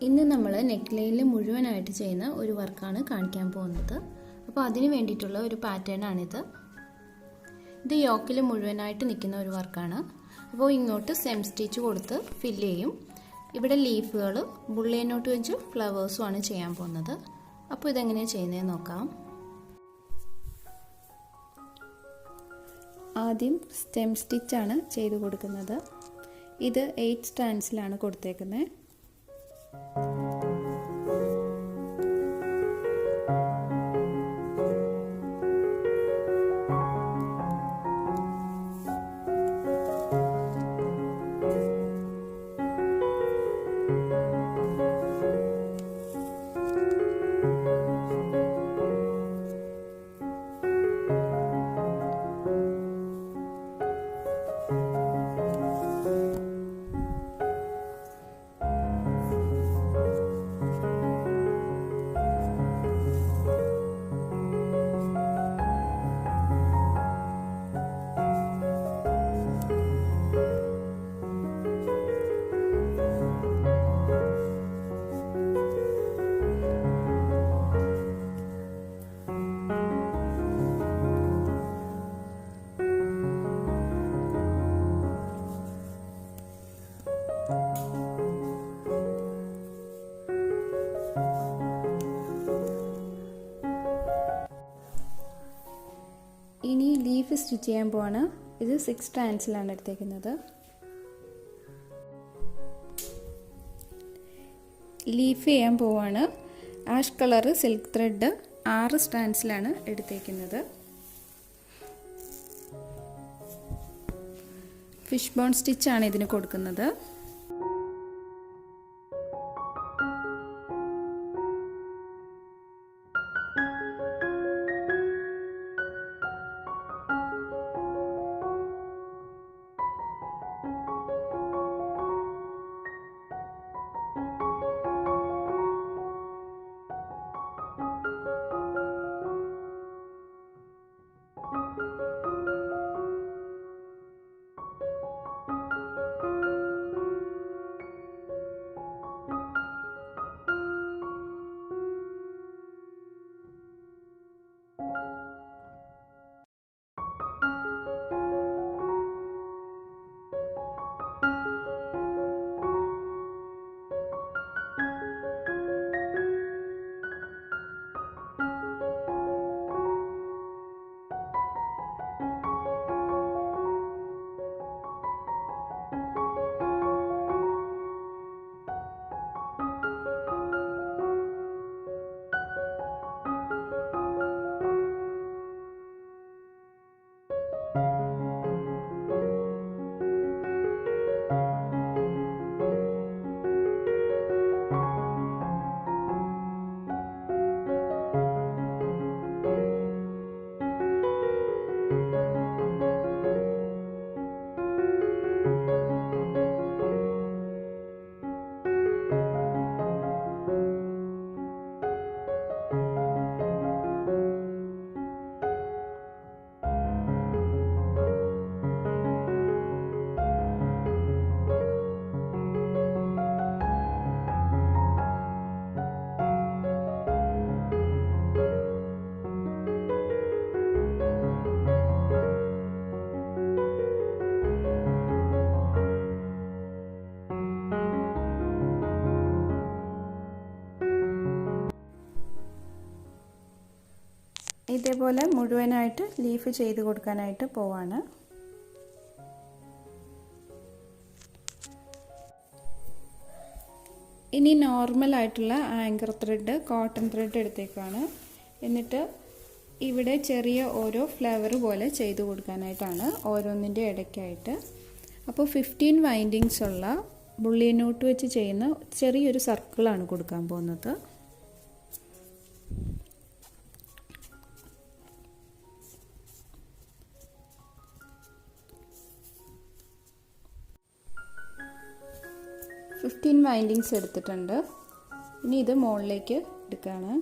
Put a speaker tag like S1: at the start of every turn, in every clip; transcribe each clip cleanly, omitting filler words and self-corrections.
S1: ഇന്ന് നമ്മൾ നെക്ലൈനിൽ മുഴുവനായിട്ട് ചെയ്യുന്ന ഒരു വർക്കാണ് കാണിക്കാൻ പോകുന്നത്. അപ്പോൾ അതിന് വേണ്ടിയിട്ടുള്ള ഒരു പാറ്റേൺ ആണിത്. ഇത് യോക്കിൽ മുഴുവനായിട്ട് നിൽക്കുന്ന ഒരു വർക്കാണ്. അപ്പോൾ ഇങ്ങോട്ട് സെം സ്റ്റിച്ച് കൊടുത്ത് ഫില്ല് ചെയ്യും. ഇവിടെ ലീഫുകൾ ബുള്ളിയൻ നോട്ട് വെച്ച് ഫ്ലവേഴ്സും ആണ് ചെയ്യാൻ പോകുന്നത്. അപ്പോൾ ഇതെങ്ങനെയാണ് ചെയ്യുന്നതെന്ന് നോക്കാം. ആദ്യം സ്റ്റെം സ്റ്റിച്ചാണ് ചെയ്ത് കൊടുക്കുന്നത്. ഇത് 8 സ്റ്റാൻഡ്സിലാണ് കൊടുത്തേക്കുന്നത്. ഇനി ലീഫ് സ്റ്റിച്ച് ചെയ്യാൻ പോവാണ്. ഇത് 6 സ്റ്റാൻഡ്സിലാണ് എടുത്തേക്കുന്നത്. ലീഫ് ചെയ്യാൻ പോവാണ്. ആഷ് കളർ സിൽക്ക് ത്രെഡ് 6 സ്റ്റാൻഡ്സിലാണ് എടുത്തേക്കുന്നത്. ഫിഷ് ബോൺ സ്റ്റിച്ചാണ് ഇതിന് കൊടുക്കുന്നത്. ഇതേപോലെ മുഴുവനായിട്ട് ലീഫ് ചെയ്ത് കൊടുക്കാനായിട്ട് പോവാണ്. ഇനി നോർമൽ ആയിട്ടുള്ള ആങ്കർ ത്രെഡ് കോട്ടൺ ത്രെഡ് എടുത്തേക്കാണ്. എന്നിട്ട് ഇവിടെ ചെറിയ ഓരോ ഫ്ലവർ പോലെ ചെയ്ത് കൊടുക്കാനായിട്ടാണ് ഓരോന്നിൻ്റെ ഇടയ്ക്കായിട്ട്. അപ്പോൾ 15 വൈൻഡിങ്സ് ഉള്ള ബുള്ളിയൻ നോട്ട് വെച്ച് ചെയ്യുന്ന ചെറിയൊരു സർക്കിളാണ് കൊടുക്കാൻ പോകുന്നത്. ഫിഫ്റ്റീൻ വൈൻഡിങ്സ് എടുത്തിട്ടുണ്ട്. ഇനി ഇത് മുകളിലേക്ക് എടുക്കുകയാണ്.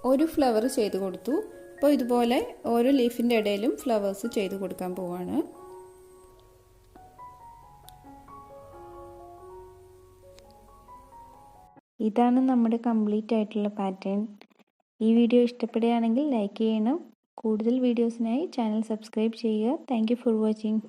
S1: ഒരു ഫ്ലവർ ചെയ്ത് കൊടുത്തു. അപ്പോൾ ഇതുപോലെ ഓരോ ലീഫിൻ്റെ ഇടയിലും ഫ്ലവേഴ്സ് ചെയ്ത് കൊടുക്കാൻ പോവാണ്. ഇതാണ് നമ്മുടെ കംപ്ലീറ്റ് ആയിട്ടുള്ള പാറ്റേൺ. ഈ വീഡിയോ ഇഷ്ടപ്പെടുകയാണെങ്കിൽ ലൈക്ക് ചെയ്യണം. കൂടുതൽ വീഡിയോസിനായി ചാനൽ സബ്സ്ക്രൈബ് ചെയ്യുക. Thank you for watching.